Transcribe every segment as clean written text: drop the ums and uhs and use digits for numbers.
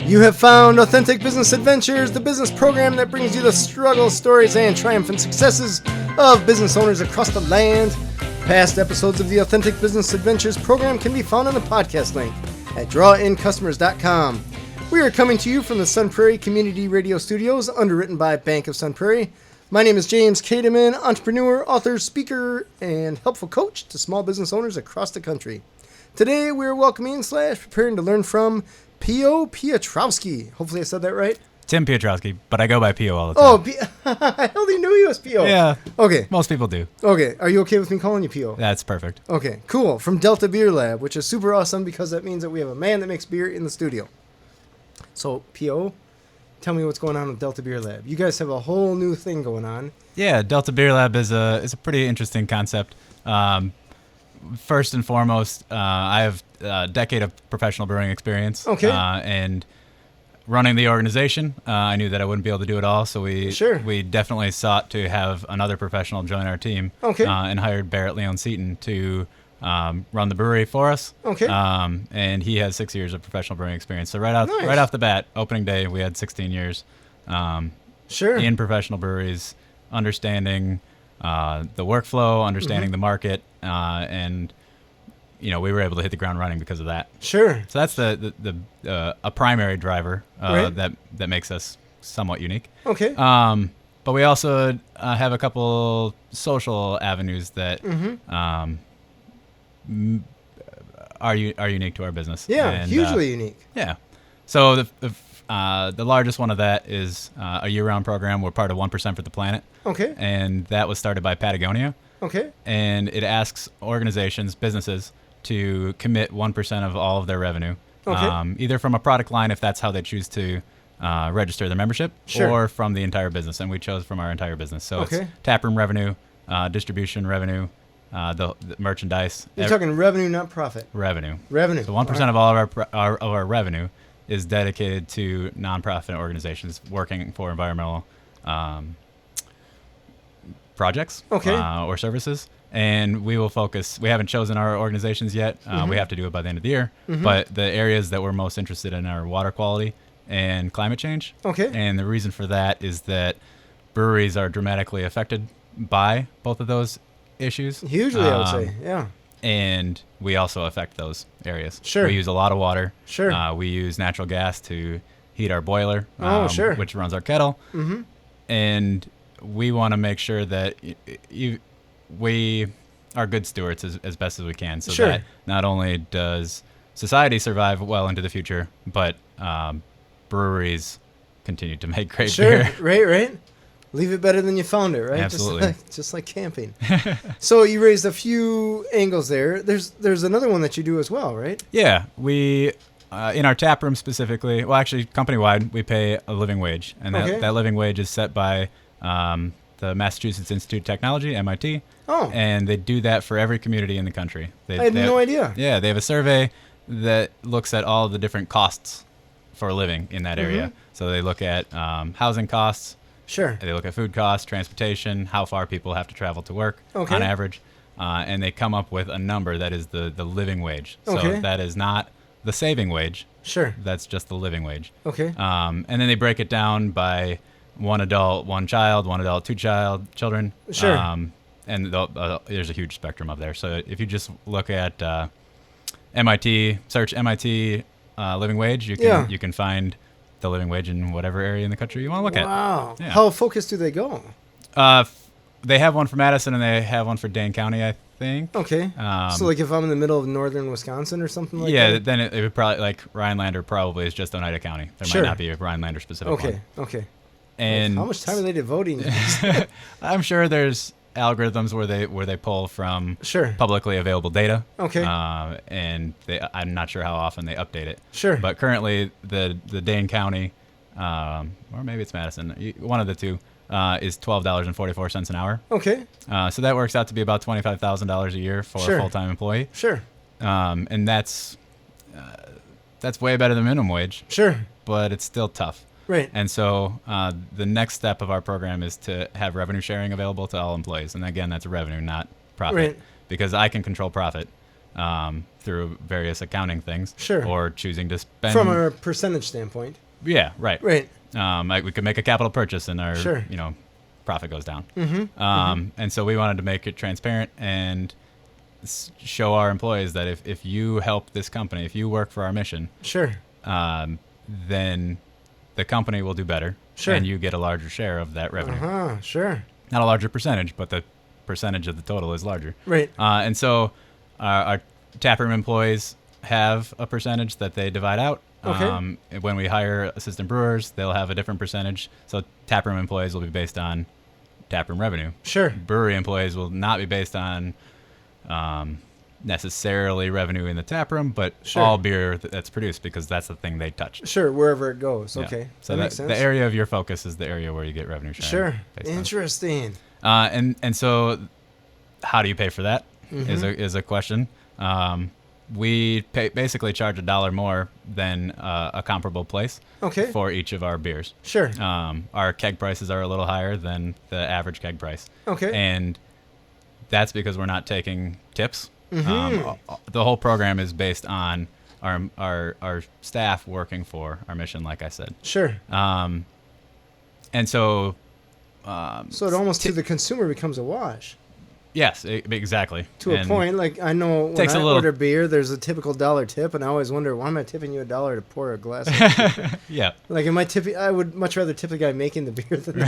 You have found Authentic Business Adventures, the business program that brings you the struggles, stories, and triumphant successes of business owners across the land. Past episodes of the Authentic Business Adventures program can be found on the podcast link at drawincustomers.com. We are coming to you from the Sun Prairie Community Radio Studios, underwritten by Bank of Sun Prairie. My name is James Kademan, entrepreneur, author, speaker, and helpful coach to small business owners across the country. Today, we're welcoming / preparing to learn from P.O. Piotrowski. Hopefully I said that right. Tim Piotrowski, but I go by P.O. all the time. I hardly knew you as P.O. Yeah. Okay. Most people do. Okay. Are you okay with me calling you P.O.? That's perfect. Okay, cool. From Delta Beer Lab, which is super awesome because that means that we have a man that makes beer in the studio. So, P.O., tell me what's going on with Delta Beer Lab. You guys have a whole new thing going on. Yeah, Delta Beer Lab is a pretty interesting concept. First and foremost, I have a decade of professional brewing experience. Okay. And running the organization, I knew that I wouldn't be able to do it all, so we definitely sought to have another professional join our team. Okay. And hired Barrett Leon Seaton to run the brewery for us. Okay. And he has 6 years of professional brewing experience. So right Nice. off the bat, opening day, we had 16 years Sure. in professional breweries, understanding the workflow, understanding the market, and we were able to hit the ground running because of that. Sure. So that's a primary driver Right. that makes us somewhat unique. Okay. But we also have a couple social avenues that are unique to our business. Yeah, And, hugely unique. Yeah. So the largest one of that is a year-round program. We're part of 1% for the Planet. Okay. And that was started by Patagonia. Okay. And it asks organizations, businesses, to commit 1% of all of their revenue, Okay. either from a product line, if that's how they choose to register their membership, Sure. or from the entire business. And we chose from our entire business. So Okay. it's taproom revenue, distribution revenue, the merchandise. You're talking revenue, not profit. Revenue. Revenue. So 1% of all of our revenue is dedicated to nonprofit organizations working for environmental projects or services. And we will focus. We haven't chosen our organizations yet. We have to do it by the end of the year. But the areas that we're most interested in are water quality and climate change. Okay. And the reason for that is that breweries are dramatically affected by both of those issues. Hugely, I would say. Yeah. And we also affect those areas. Sure. We use a lot of water. Sure. We use natural gas to heat our boiler, Sure. which runs our kettle. And we want to make sure that we are good stewards as best as we can, so Sure. that not only does society survive well into the future, but breweries continue to make great Sure. beer. Right. Leave it better than you found it, right? Absolutely. Just like camping. So you raised a few angles there. There's another one that you do as well, right? Yeah, we in our tap room specifically, well, actually company-wide, we pay a living wage, and Okay. that living wage is set by the Massachusetts Institute of Technology, MIT. Oh. And they do that for every community in the country. I had no idea. Yeah, they have a survey that looks at all of the different costs for living in that area. So they look at housing costs. Sure. They look at food costs, transportation, how far people have to travel to work Okay. on average. And they come up with a number that is the living wage. So Okay. that is not the saving wage. Sure. That's just the living wage. Okay. And then they break it down by one adult, one child, one adult, two children. Sure. And there's a huge spectrum up there. So if you just look at MIT, search MIT living wage, you can find the living wage in whatever area in the country you want to look at. Wow. Yeah. How focused do they go? They have one for Madison and they have one for Dane County, I think. Okay. So like if I'm in the middle of northern Wisconsin or something like that? Yeah, then it would probably, like Rhinelander probably is just Oneida County. There Sure. might not be a Rhinelander specific one. Okay. And how much time are they devoting? I'm sure there's algorithms where they pull from Sure. publicly available data. Okay. And I'm not sure how often they update it. Sure. But currently the Dane County, or maybe it's Madison, one of the two, is $12.44 an hour. Okay. So that works out to be about $25,000 a year for Sure. a full-time employee. Sure. And that's way better than minimum wage. Sure. But it's still tough. Right. And so the next step of our program is to have revenue sharing available to all employees. And again, that's revenue, not profit. Right. Because I can control profit. through various accounting things. Sure. Or choosing to spend from a percentage standpoint. Yeah, right. Right. Like we could make a capital purchase and our Sure. profit goes down. Mm-hmm. And so we wanted to make it transparent and show our employees that if you help this company, if you work for our mission, Sure. then the company will do better. Sure. And you get a larger share of that revenue. Sure. Not a larger percentage, but the percentage of the total is larger. Right. And so our taproom employees have a percentage that they divide out. Okay. When we hire assistant brewers, they'll have a different percentage. So taproom employees will be based on taproom revenue. Sure. Brewery employees will not be based on necessarily revenue in the taproom, but Sure. all beer that's produced, because that's the thing they touch. Sure. Wherever it goes. Yeah. Okay. So that makes sense. the area of your focus is the area where you get revenue sharing. Sure. based on. Interesting. And so how do you pay for that? Mm-hmm. Is a question. We basically charge $1 more than a comparable place Okay. for each of our beers. Sure. Our keg prices are a little higher than the average keg price. Okay. And that's because we're not taking tips. Mhm. The whole program is based on our staff working for our mission, like I said. Sure. And so... So it almost to the consumer becomes a wash. Yes, exactly. To a point, like I know when I order beer, there's a typical $1 tip, and I always wonder, why am I tipping you $1 to pour a glass of beer? Yeah. Like, am I tipping? I would much rather tip the guy making the beer than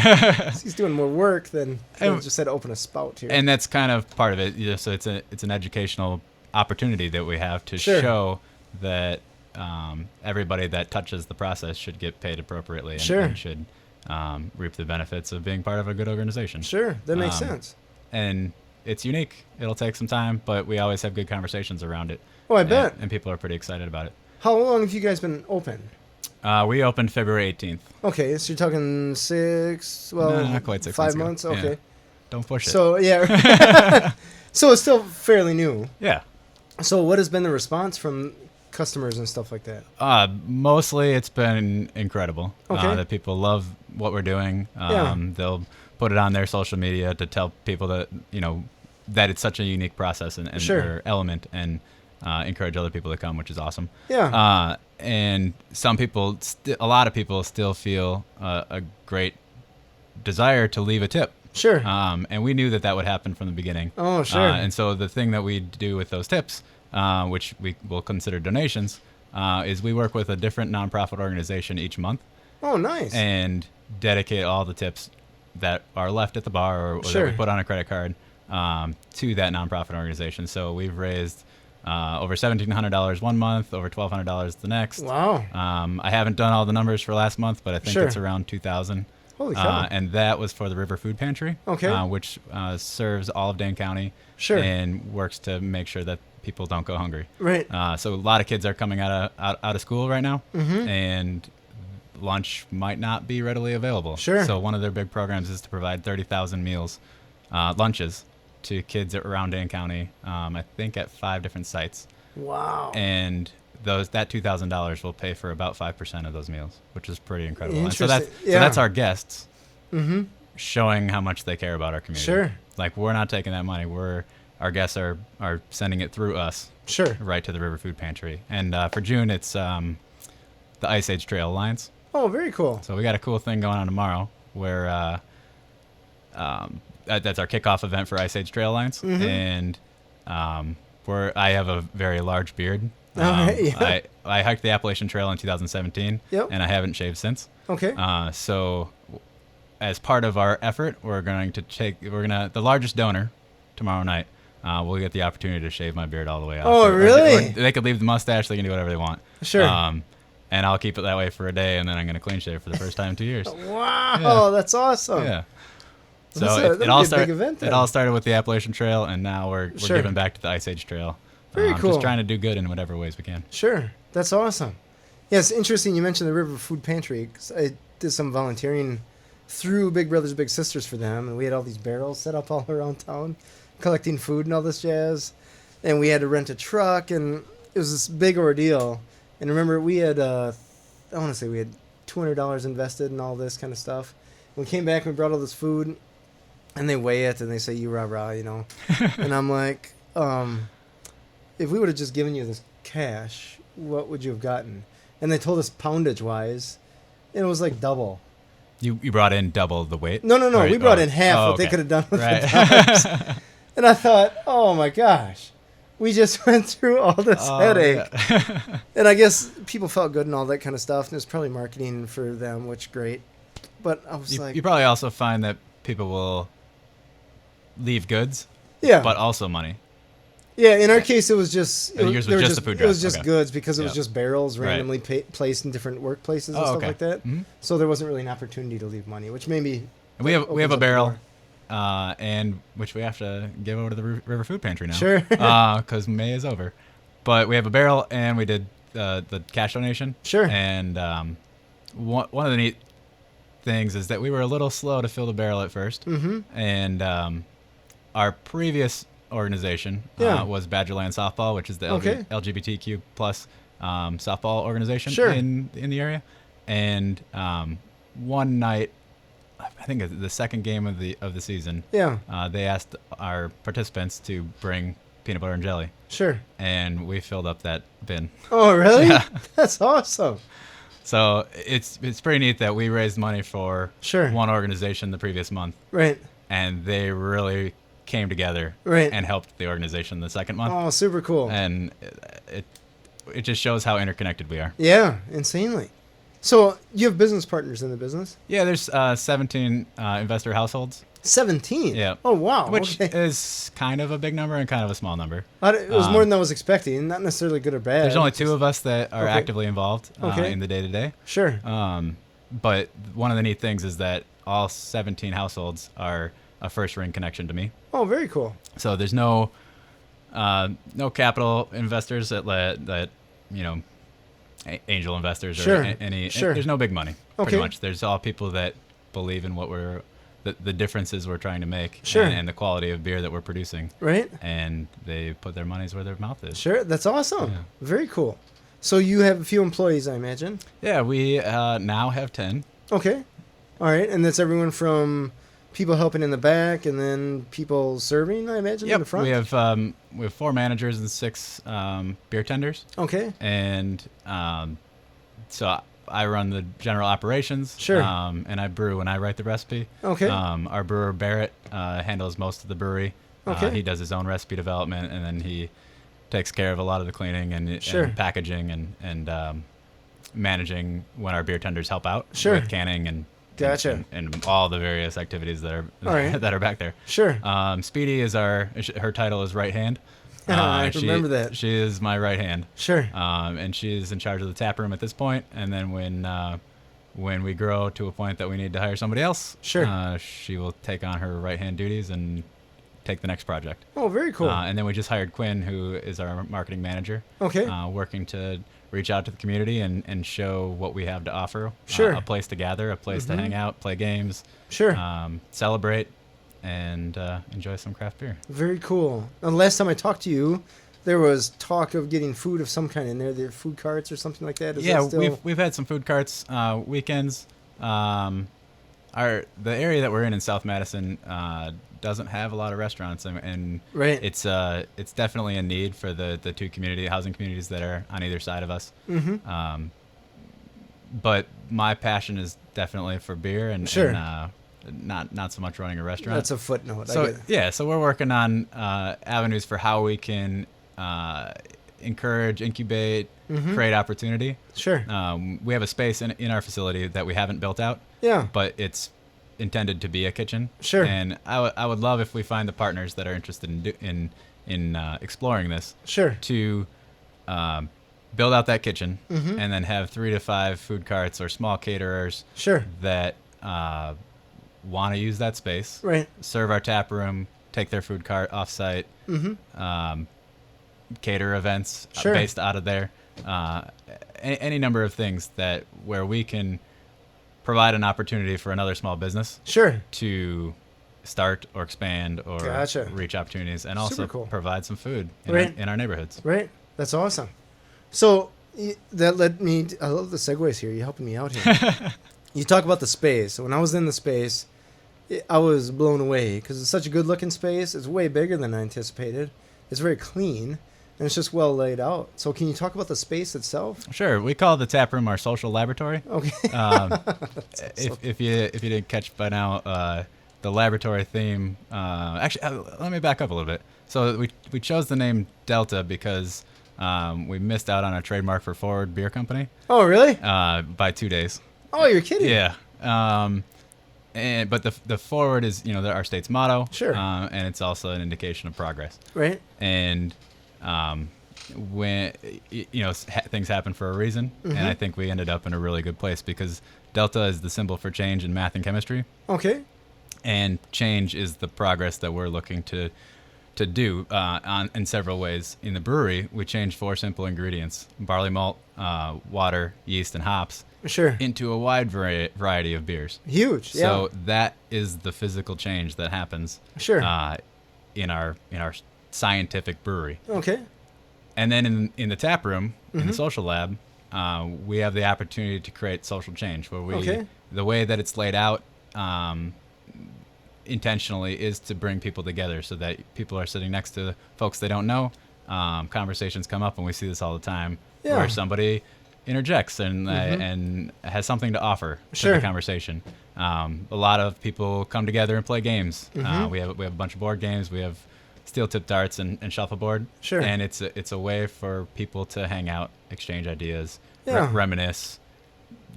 he's doing more work than just had to open a spout here. And that's kind of part of it. So it's an educational opportunity that we have to show that everybody that touches the process should get paid appropriately and should reap the benefits of being part of a good organization. Sure, that makes sense. And it's unique. It'll take some time, but we always have good conversations around it. Oh, I bet. And people are pretty excited about it. How long have you guys been open? We opened February 18th. Okay, so you're talking not quite 6 5 months months? ago. Okay. Yeah. Don't push it. So, yeah. So it's still fairly new. Yeah. So what has been the response from customers and stuff like that? Mostly it's been incredible. Okay. That people love what we're doing. They'll put it on their social media to tell people that, that it's such a unique process and or element, and encourage other people to come, which is awesome. Yeah. And some people, a lot of people still feel a great desire to leave a tip. Sure. And we knew that would happen from the beginning. Oh, sure. And so the thing that we do with those tips, which we will consider donations, is we work with a different nonprofit organization each month. Oh, nice. And dedicate all the tips that are left at the bar or that we put on a credit card to that nonprofit organization. So we've raised over $1,700 one month, over $1,200 the next. Wow. I haven't done all the numbers for last month, but I think it's around 2,000. Holy cow. And that was for the River Food Pantry, which serves all of Dane County and works to make sure that people don't go hungry. Right. So a lot of kids are coming out of school right now, and lunch might not be readily available. Sure. So one of their big programs is to provide 30,000 meals, lunches, to kids around Dane County, I think at 5 different sites. Wow. And that $2,000 will pay for about 5% of those meals, which is pretty incredible. And so that's our guests showing how much they care about our community. Sure. Like, we're not taking that money. Our guests are sending it through us. Sure. Right to the River Food Pantry. And for June, it's the Ice Age Trail Alliance. Oh, very cool. So we got a cool thing going on tomorrow where that's our kickoff event for Ice Age Trail Alliance. And I have a very large beard. I hiked the Appalachian Trail in 2017, and I haven't shaved since. Okay. So as part of our effort, the largest donor tomorrow night will get the opportunity to shave my beard all the way off. Oh, really? Or they could leave the mustache. They can do whatever they want. Sure. And I'll keep it that way for a day, and then I'm going to clean shave for the first time in 2 years. Wow, that's awesome. Yeah. So it all started with the Appalachian Trail, and now we're giving back to the Ice Age Trail. Very cool. Just trying to do good in whatever ways we can. Sure. That's awesome. Yeah, it's interesting you mentioned the River Food Pantry, 'cause I did some volunteering through Big Brothers Big Sisters for them, and we had all these barrels set up all around town collecting food and all this jazz, and we had to rent a truck, and it was this big ordeal. And remember, we had I want to say we had $200 invested in all this kind of stuff. When we came back, we brought all this food, and they weigh it and they say, you rah rah, and I'm like, if we would have just given you this cash, what would you have gotten? And they told us poundage wise, and it was like double. You brought in double the weight? No. We brought in half what they could have done with the dollars. And I thought, oh my gosh, we just went through all this headache. Yeah. And I guess people felt good and all that kind of stuff. And it was probably marketing for them, which great. But I was you probably also find that people will leave goods, but also money. Yeah, in our case, it was just... Yours was just the food dress. It was just goods because it was just barrels randomly placed in different workplaces and stuff like that. Mm-hmm. So there wasn't really an opportunity to leave money, which maybe... We have a barrel, and which we have to give over to the River Food Pantry now. Sure. Because May is over. But we have a barrel, and we did the cash donation. Sure. And one of the neat things is that we were a little slow to fill the barrel at first. Mm-hmm. And our previous organization was Badgerland Softball, which is the LGBTQ plus softball organization in the area. And one night, I think the second game of the season, they asked our participants to bring peanut butter and jelly. Sure. And we filled up that bin. Oh, really? Yeah. That's awesome. So it's pretty neat that we raised money for one organization the previous month. Right. And they really came together and helped the organization the second month. Oh, super cool. And it just shows how interconnected we are. Yeah, insanely. So you have business partners in the business? Yeah, there's 17 investor households. 17? Yeah. Oh, wow. Which is kind of a big number and kind of a small number. It was more than I was expecting, not necessarily good or bad. There's only 2 of us that are actively involved in the day-to-day. Sure. But one of the neat things is that all 17 households are a first ring connection to me. Oh, very cool. So there's no capital investors that angel investors or any. There's no big money. Pretty much. There's all people that believe in what the differences we're trying to make and the quality of beer that we're producing. Right. And they put their money where their mouth is. Sure. That's awesome. Yeah. Very cool. So you have a few employees, I imagine? Yeah, we now have 10. Okay. All right. And that's everyone from people helping in the back and then people serving, I imagine, in the front? We have 4 managers and 6 beer tenders. Okay. And so I run the general operations. Sure. And I brew and I write the recipe. Okay. Our brewer, Barrett, handles most of the brewery. Okay. He does his own recipe development, and then he takes care of a lot of the cleaning and packaging and managing when our beer tenders help out with canning and and all the various activities that are that are back there. Sure. Speedy is her title is right hand. I remember that. She is my right hand. Sure. And she's in charge of the tap room at this point. And then when we grow to a point that we need to hire somebody else, she will take on her right hand duties and take the next project. Oh, very cool. And then we just hired Quinn, who is our marketing manager. Okay. Working to reach out to the community and show what we have to offer. Sure. A place to gather, a place to hang out, play games. Sure. Celebrate, and enjoy some craft beer. Very cool. The last time I talked to you, there was talk of getting food of some kind in there. There food carts or something like that. Is that still... we've had some food carts weekends. The area that we're in South Madison doesn't have a lot of restaurants, and it's definitely a need for the 2 housing communities that are on either side of us. Mm-hmm. But my passion is definitely for beer and not so much running a restaurant. That's a footnote. So we're working on avenues for how we can encourage, incubate, create opportunity. Sure. We have a space in our facility that we haven't built out. Yeah. But it's intended to be a kitchen. Sure. And I would love if we find the partners that are interested in exploring this. Sure. To build out that kitchen and then have 3 to 5 food carts or small caterers. Sure. That want to use that space. Right. Serve our tap room. Take their food cart offsite. Cater events based out of there. Any number of things where we can provide an opportunity for another small business to start or expand or reach opportunities, and also provide some food in our neighborhoods. Right. That's awesome. So that led me I love the segues here. You're helping me out here. You talk about the space. When I was in the space, I was blown away because it's such a good looking space. It's way bigger than I anticipated. It's very clean. And it's just well laid out. So can you talk about the space itself? Sure. We call the tap room our social laboratory. Okay. If you didn't catch by now, the laboratory theme. Actually, let me back up a little bit. So we chose the name Delta because we missed out on a trademark for Forward Beer Company. Oh, really? By 2 days. Oh, you're kidding. Yeah. But the Forward is our state's motto. Sure. And it's also an indication of progress. Right. And when things happen for a reason, and I think we ended up in a really good place because Delta is the symbol for change in math and chemistry. Okay. And change is the progress that we're looking to do in several ways. In the brewery, we changed 4 simple ingredients: barley malt, water, yeast, and hops. Sure. Into a wide variety of beers. Huge. So that is the physical change that happens. Sure. In our scientific brewery. Okay. And then in the tap room, in the social lab, we have the opportunity to create social change where the way that it's laid out intentionally is to bring people together so that people are sitting next to folks they don't know. Conversations come up, and we see this all the time, where somebody interjects and has something to offer to the conversation. A lot of people come together and play games. We have a bunch of board games. We have steel tip darts and shuffleboard. Sure. And it's a way for people to hang out, exchange ideas, reminisce,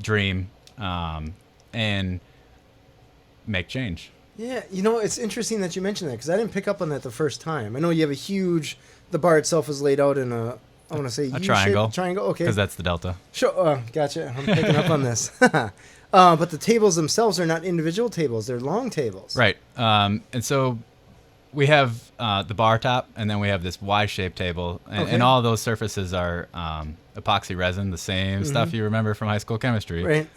dream, and make change. Yeah, it's interesting that you mentioned that because I didn't pick up on that the first time. I know you have the bar itself is laid out in a triangle. Triangle, okay. Because that's the Delta. Sure, gotcha. I'm picking up on this. But the tables themselves are not individual tables; they're long tables. Right. And so we have the bar top, and then we have this Y-shaped table, and all of those surfaces are epoxy resin, the same stuff you remember from high school chemistry. Right.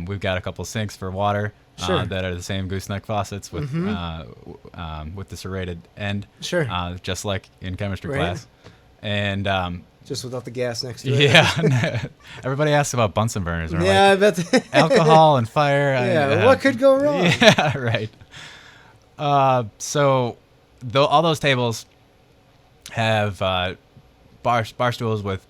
We've got a couple sinks for water. Sure. That are the same gooseneck faucets with the serrated end. Sure. Just like in chemistry class. And just without the gas next to it. Yeah. Everybody asks about Bunsen burners. And I bet. Alcohol and fire. Yeah. What could go wrong? Yeah. Right. So all those tables have bar stools with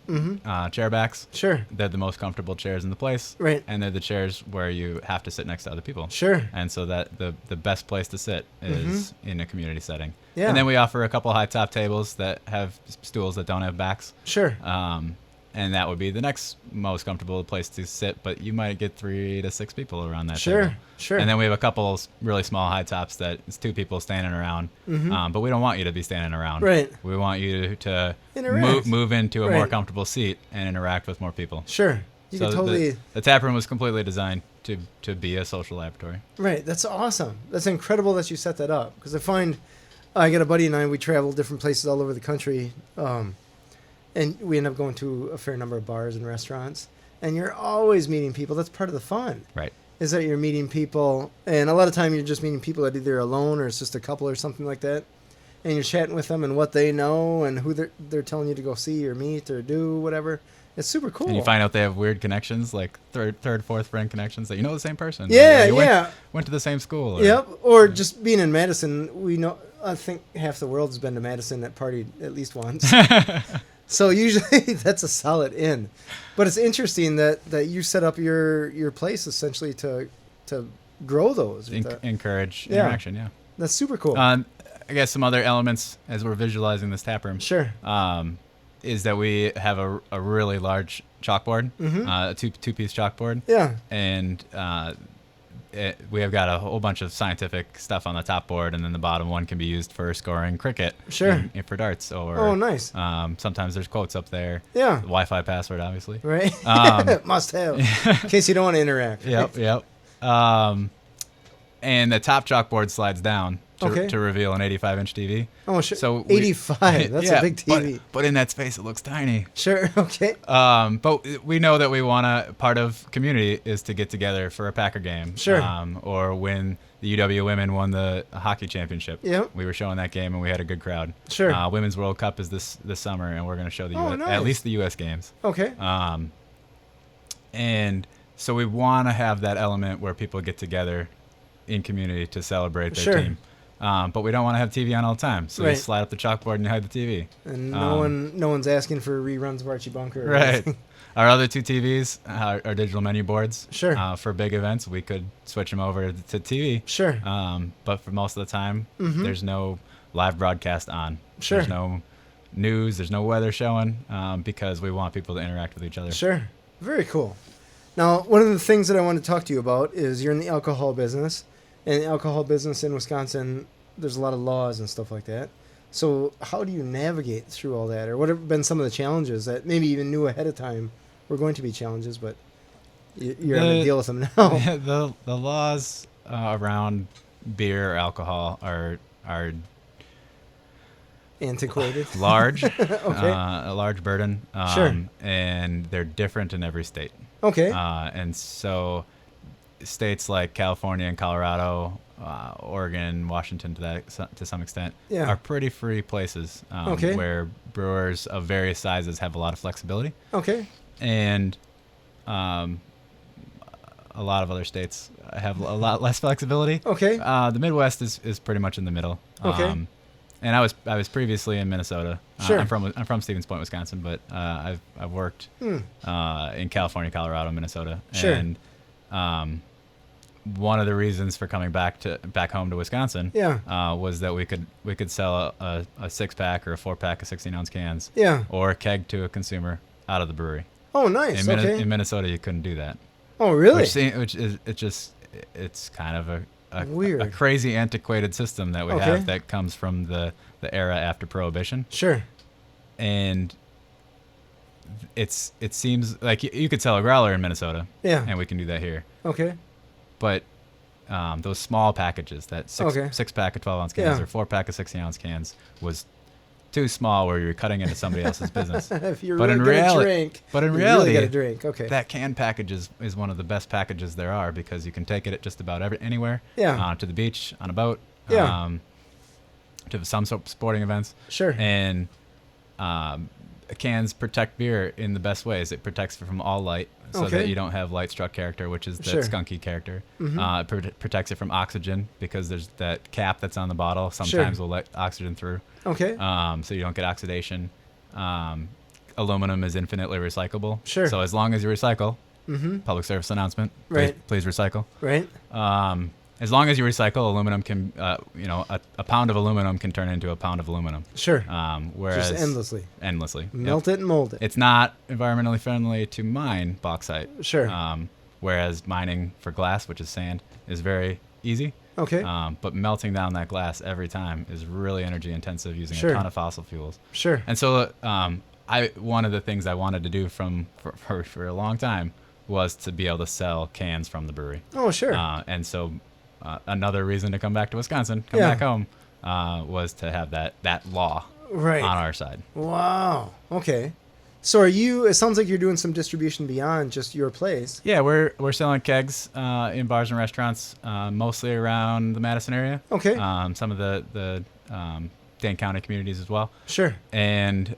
chair backs. Sure. They're the most comfortable chairs in the place. Right. And they're the chairs where you have to sit next to other people. Sure. And so that the best place to sit is in a community setting. Yeah. And then we offer a couple high top tables that have stools that don't have backs. Sure. And that would be the next most comfortable place to sit, but you might get 3 to 6 people around that table. Sure. And then we have a couple really small high tops that it's 2 people standing around. But we don't want you to be standing around. Right. We want you to move into a more comfortable seat and interact with more people. Sure. You can totally. The tap room was completely designed to be a social laboratory. Right. That's awesome. That's incredible that you set that up because I got a buddy and we travel different places all over the country. And we end up going to a fair number of bars and restaurants. And you're always meeting people. That's part of the fun. Right. Is that you're meeting people. And a lot of time you're just meeting people that either alone or it's just a couple or something like that. And you're chatting with them and what they know and who they're telling you to go see or meet or do, whatever. It's super cool. And you find out they have weird connections, like third, fourth friend connections that you know the same person. Yeah, Went to the same school. Yep. Or just being in Madison, I think half the world has been to Madison at party at least once. So usually that's a solid in. But it's interesting that you set up your place essentially to grow those. Encourage interaction, yeah. That's super cool. I guess some other elements as we're visualizing this tap room. Sure. Is that we have a really large chalkboard, a two-piece chalkboard. Yeah. And we have got a whole bunch of scientific stuff on the top board, and then the bottom one can be used for scoring cricket. Sure. For darts. Oh, nice. Sometimes there's quotes up there. Yeah. The Wi-Fi password, obviously. Right. Must have. In case you don't want to interact. Yep. And the top chalkboard slides down to reveal an 85-inch TV. Oh, sure. So 85. That's a big TV. But in that space, it looks tiny. Sure. Okay. But we know that we want to. Part of community is to get together for a Packer game. Sure. Or when the UW women won the hockey championship. Yep. We were showing that game and we had a good crowd. Sure. Women's World Cup is this summer, and we're going to show nice. at least the U.S. games. Okay. And so we want to have that element where people get together in community to celebrate their team. but we don't want to have TV on all the time. So you slide up the chalkboard and you hide the TV. And no one's asking for reruns of Archie Bunker. Right. Our other two TVs are digital menu boards. Sure. For big events, we could switch them over to TV. Sure. But for most of the time, there's no live broadcast on. Sure. There's no news. There's no weather showing because we want people to interact with each other. Sure. Very cool. Now, one of the things that I want to talk to you about is you're in the alcohol business. And the alcohol business in Wisconsin, there's a lot of laws and stuff like that. So how do you navigate through all that? Or what have been some of the challenges that maybe even knew ahead of time were going to be challenges, but you're having to deal with them now? The laws around beer or alcohol are antiquated, large, okay. A large burden, sure. And they're different in every state. Okay. And so states like California and Colorado, Oregon, Washington to some extent, are pretty free places okay. where brewers of various sizes have a lot of flexibility. Okay. And a lot of other states have a lot less flexibility. Okay. The Midwest is pretty much in the middle. Okay. And I was previously in Minnesota. Sure. I'm from Stevens Point, Wisconsin, but I've worked in California, Colorado, Minnesota. Sure. And one of the reasons for coming back home to Wisconsin was that we could sell a 6-pack or a 4-pack of 16-ounce cans or a keg to a consumer out of the brewery. Oh, nice. In Minnesota, you couldn't do that. Oh, really? It's kind of weird, a crazy antiquated system that we have that comes from the era after Prohibition. Sure. And it seems like you could sell a growler in Minnesota. Yeah. And we can do that here. Okay. But those small packages, that 6-pack of 12-ounce cans or 4-pack of 16-ounce cans, was too small where you're cutting into somebody else's business. If you're really gonna drink, but in reality, you really gotta drink. Okay. That can package is one of the best packages there are because you can take it at just about anywhere. Yeah. To the beach, on a boat. Yeah. To some sort of sporting events. Sure. And cans protect beer in the best ways. It protects it from all light, so that you don't have light struck character, which is that skunky character. It protects it from oxygen because there's that cap that's on the bottle. Sometimes will let oxygen through. Okay. So you don't get oxidation. Aluminum is infinitely recyclable. Sure. So as long as you recycle, public service announcement, please recycle. Right. As long as you recycle, aluminum can, a pound of aluminum can turn into a pound of aluminum. Sure. Whereas just endlessly. Endlessly. Melt it and mold it. It's not environmentally friendly to mine bauxite. Sure. Whereas mining for glass, which is sand, is very easy. Okay. But melting down that glass every time is really energy intensive, using a ton of fossil fuels. Sure. And so, one of the things I wanted to do for a long time was to be able to sell cans from the brewery. Oh, sure. And so, another reason to come back to Wisconsin, back home, was to have that law on our side. Wow. Okay. So it sounds like you're doing some distribution beyond just your place. Yeah, we're selling kegs in bars and restaurants, mostly around the Madison area. Okay. Some of the Dane County communities as well. Sure. And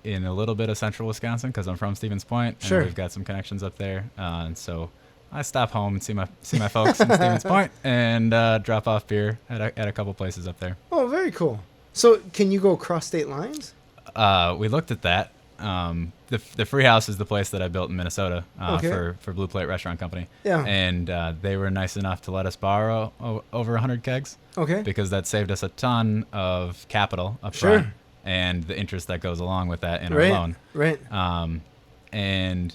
in a little bit of central Wisconsin, because I'm from Stevens Point. Sure. And we've got some connections up there. And so I stop home and see my folks in Stevens Point and drop off beer at a couple places up there. Oh, very cool. So can you go across state lines? We looked at that. The Free House is the place that I built in Minnesota for Blue Plate Restaurant Company. Yeah. And they were nice enough to let us borrow over 100 kegs. Okay. Because that saved us a ton of capital up front and the interest that goes along with that in our loan. Right. And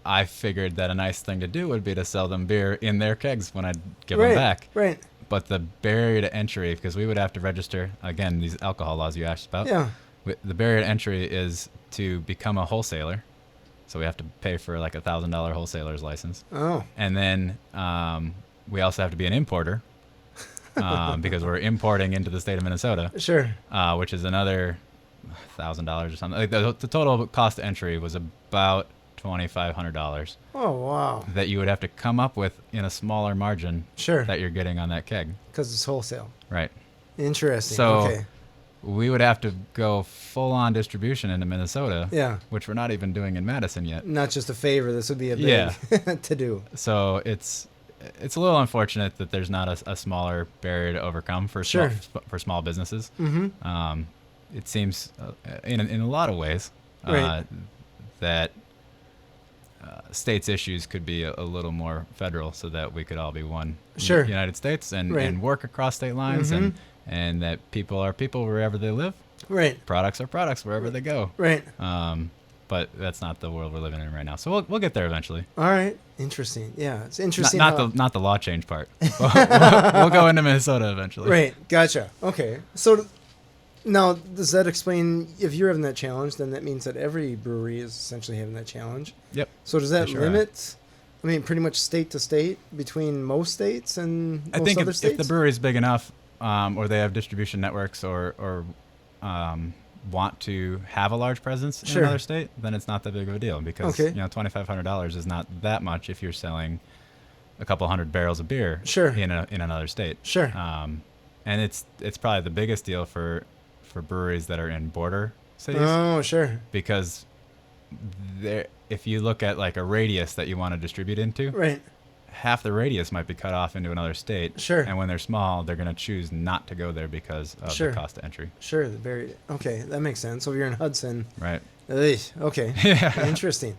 I figured that a nice thing to do would be to sell them beer in their kegs when I'd give them back. Right. But the barrier to entry, because we would have to register, again, these alcohol laws you asked about. Yeah. The barrier to entry is to become a wholesaler. So we have to pay for like $1,000 wholesaler's license. Oh. And then we also have to be an importer because we're importing into the state of Minnesota. Sure. Which is another $1,000 or something. Like the total cost of entry was about $2,500. Oh, wow. That you would have to come up with in a smaller margin that you're getting on that keg. Because it's wholesale. Right. Interesting. So okay. We would have to go full-on distribution into Minnesota, which we're not even doing in Madison yet. Not just a favor. This would be a big to do. So it's it's a little unfortunate that there's not a smaller barrier to overcome for small businesses. Mm-hmm. It seems in a lot of ways that states' issues could be a little more federal, so that we could all be one United States and work across state lines, and that people are people wherever they live. Right. Products are products wherever they go. Right. But that's not the world we're living in right now. So we'll get there eventually. All right. Interesting. Yeah, it's interesting. Not the law change part. We'll go into Minnesota eventually. Right. Gotcha. Okay. So now, does that explain, if you're having that challenge, then that means that every brewery is essentially having that challenge? Yep. So does that limit, pretty much state to state between most states and most other states? If the brewery is big enough, or they have distribution networks, or want to have a large presence in another state, then it's not that big of a deal, because $2,500 is not that much if you're selling a couple hundred barrels of beer in another state. Sure. And it's probably the biggest deal for breweries that are in border cities. Oh, sure. Because if you look at like a radius that you want to distribute into, half the radius might be cut off into another state. Sure. And when they're small, they're going to choose not to go there because of the cost of entry. Sure. Okay, that makes sense. So if you're in Hudson. Right. Okay. Yeah. Interesting.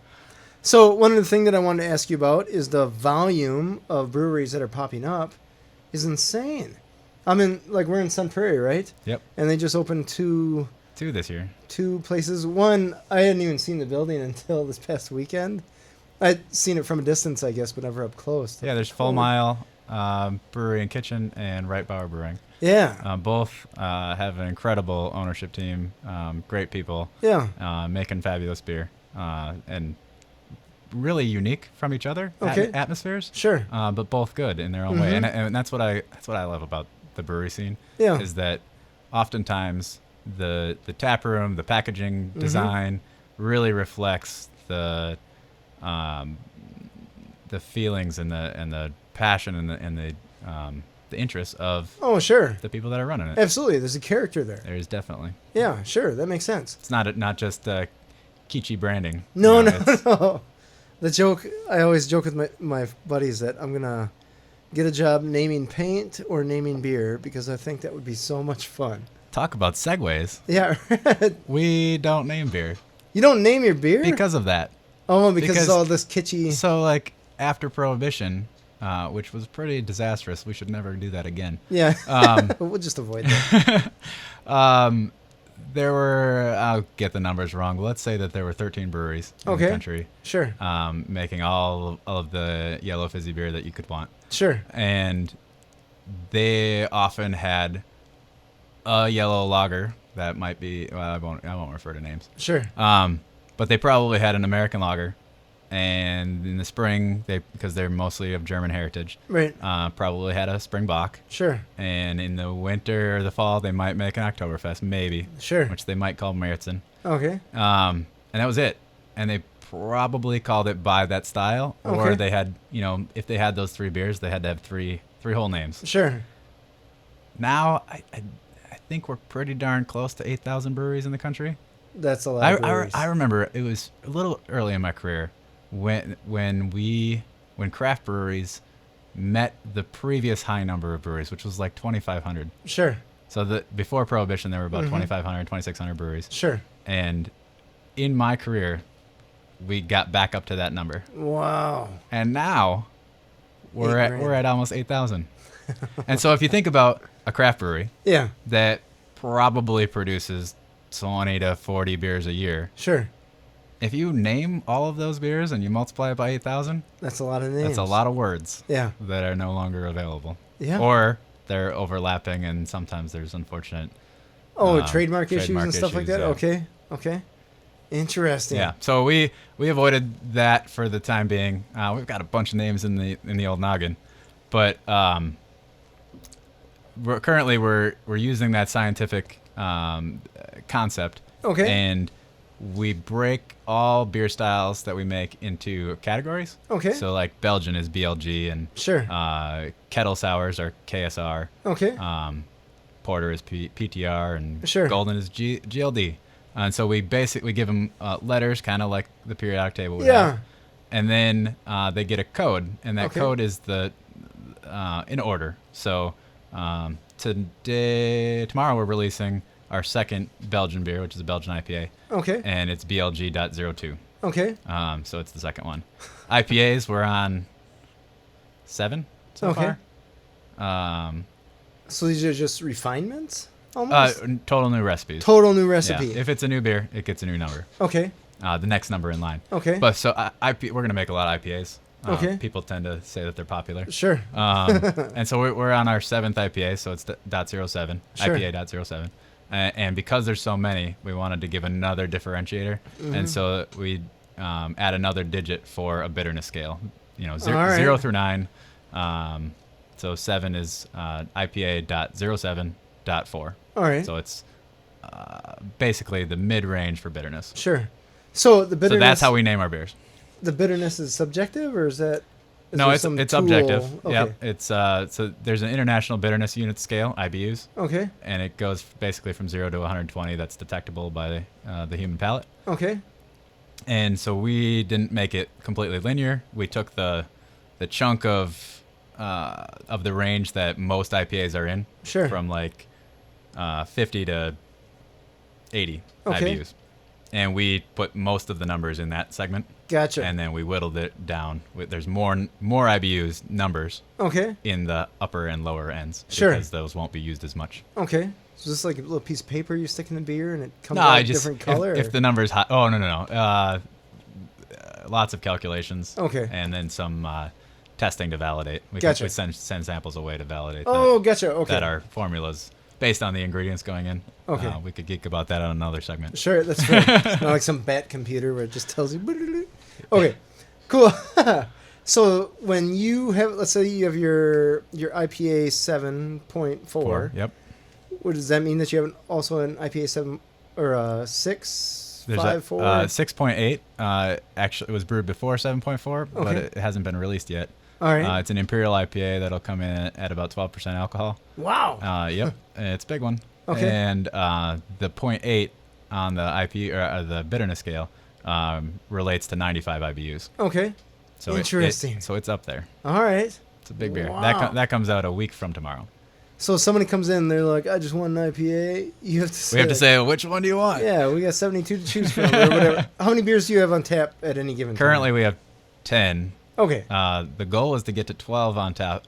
So one of the things that I wanted to ask you about is the volume of breweries that are popping up is insane. We're in Sun Prairie, right? Yep. And they just opened two this year. Two places. One, I hadn't even seen the building until this past weekend. I'd seen it from a distance, I guess, but never up close. Yeah, there's Full Mile Brewery and Kitchen and Right Bauer Brewing. Yeah. Both have an incredible ownership team, great people. Yeah. Making fabulous beer, and really unique from each other atmospheres. Sure. But both good in their own way, and that's what I love about the brewery scene. Yeah. Is that oftentimes the tap room, the packaging design really reflects the feelings and the passion and the interests of the people that are running it. Absolutely, there's a character there. There is definitely. Yeah, sure, that makes sense. It's not just kitschy branding. No. The joke, I always joke with my buddies that I'm gonna get a job naming paint or naming beer, because I think that would be so much fun. Talk about segues. Yeah. We don't name beer. You don't name your beer? Because of that. Oh, because it's all this kitschy. So, after Prohibition, which was pretty disastrous, we should never do that again. Yeah. We'll just avoid that. There were, I'll get the numbers wrong, but let's say that there were 13 breweries in the country. Sure. Making all of the yellow fizzy beer that you could want. Sure. And they often had a yellow lager that might be, I won't refer to names. Sure. But they probably had an American lager, and in the spring, because they're mostly of German heritage, right? Probably had a Springbok. Sure. And in the winter or the fall, they might make an Oktoberfest, maybe. Sure. Which they might call Märzen. Okay. And that was it. And they probably called it by that style, or they had, if they had those three beers, they had to have three whole names. Sure. Now, I think we're pretty darn close to 8,000 breweries in the country. That's a lot of breweries. I remember it was a little early in my career when craft breweries met the previous high number of breweries, which was like 2,500. Sure. So before Prohibition, there were about 2,500, 2,600 breweries. Sure. And in my career, we got back up to that number. Wow. And now we're at almost 8,000. And so if you think about a craft brewery, that probably produces 20 to 40 beers a year. Sure. If you name all of those beers and you multiply it by 8,000, that's a lot of names. That's a lot of words. Yeah. That are no longer available. Yeah. Or they're overlapping, and sometimes there's unfortunate trademark issues and stuff like that. Yeah. Okay. Interesting. Yeah. So we avoided that for the time being. We've got a bunch of names in the old noggin, but we're using that scientific concept. Okay. And we break all beer styles that we make into categories. Okay. So like Belgian is BLG, and sure. Kettle sours are KSR. Okay. Porter is PTR, and sure. Golden is GLD. And so we basically give them letters, kind of like the periodic table would have. And then they get a code, and that code is the in order. So tomorrow we're releasing our second Belgian beer, which is a Belgian IPA. Okay. And it's BLG.02. Okay. So it's the second one. IPAs, we're on 7 so far. So these are just refinements? Almost? Total new recipes. Total new recipe. Yeah. If it's a new beer, it gets a new number. Okay. The next number in line. Okay. But so we're going to make a lot of IPAs. Okay. People tend to say that they're popular. Sure. And so we're on our 7th IPA, so it's .07, Sure. IPA.07. And because there's so many, we wanted to give another differentiator. Mm-hmm. And so we add another digit for a bitterness scale. 0 through 9. So 7 is IPA.07.4. All right. So it's basically the mid-range for bitterness. Sure. So the bitterness. So that's how we name our beers. The bitterness is subjective, or is that? No, it's objective. Okay. Yep. It's so there's an international bitterness unit scale, IBUs. Okay. And it goes basically from 0 to 120. That's detectable by the human palate. Okay. And so we didn't make it completely linear. We took the chunk of the range that most IPAs are in. Sure. From like 50 to 80 Okay. IBUs. And we put most of the numbers in that segment. Gotcha. And then we whittled it down. There's more IBUs numbers Okay. in the upper and lower ends. Sure. Because those won't be used as much. Okay. So this is like a little piece of paper you stick in the beer and it comes out a different color? If the number's high. Oh, no. Lots of calculations. Okay. And then some testing to validate. We send samples away to validate gotcha. Okay. that our formulas based on the ingredients going in. Okay. We could geek about that on another segment. Sure, that's fair. It's not like some bat computer where it just tells you. Okay, cool. So when you have, let's say you have your IPA 7.4. Yep. What does that mean, that you have also an IPA 7 or 6? There's 5.4? 6.8. Actually, it was brewed before 7.4, but Okay. it hasn't been released yet. All right. It's an imperial IPA that'll come in at about 12% alcohol. Wow. Yep. It's a big one. Okay. And the 0.8 on the IP or the bitterness scale relates to 95 IBUs. Okay. So interesting. So it's up there. All right. It's a big beer. Wow. That comes out a week from tomorrow. So if somebody comes in, they're like, I just want an IPA. You have to say, We have to say, which one do you want? Yeah, we got 72 to choose from or whatever. How many beers do you have on tap at any given time? Currently, we have 10. Okay. The goal is to get to 12 on tap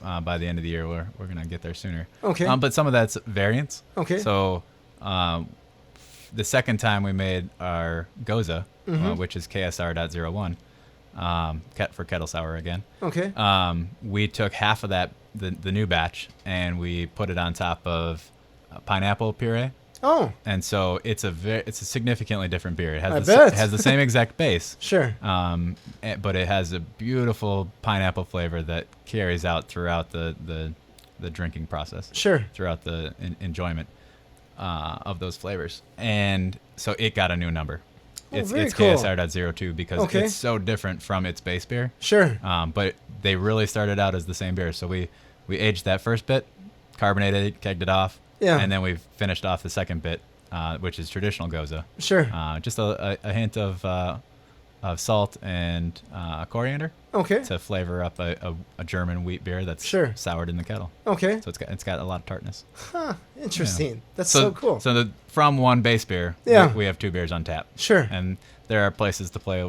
by the end of the year. We're gonna get there sooner. Okay. But some of that's variants. Okay. So, the second time we made our Goza, which is KSR.01, for kettle sour again. Okay. We took half of that, the new batch, and we put it on top of pineapple puree. Oh. And so it's a significantly different beer. It has bet. It has the same exact base. Sure. But it has a beautiful pineapple flavor that carries out throughout the drinking process. Sure. Throughout the enjoyment of those flavors. And so it got a new number. It's cool. KSR.02 because it's so different from its base beer. Sure. But they really started out as the same beer. So we aged that first bit, carbonated it, kegged it off. Yeah. And then we finished off the second bit, which is traditional Goza. Sure. Just a hint of salt and coriander. Okay. To flavor up a German wheat beer that's soured in the kettle. Okay. So it's got a lot of tartness. Huh. Interesting. Yeah. That's so cool. So from one base beer, we have 2 beers on tap. Sure. And there are places to play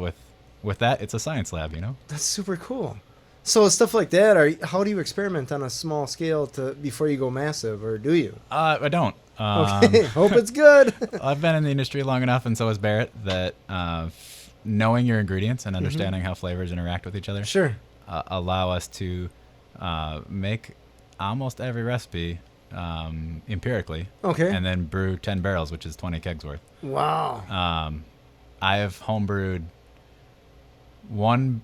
with that. It's a science lab, That's super cool. So stuff like that, how do you experiment on a small scale before you go massive, or do you? I don't. Okay. Hope it's good. I've been in the industry long enough, and so has Barrett, that knowing your ingredients and understanding how flavors interact with each other allow us to make almost every recipe empirically. Okay. And then brew 10 barrels, which is 20 kegs worth. Wow. I have homebrewed one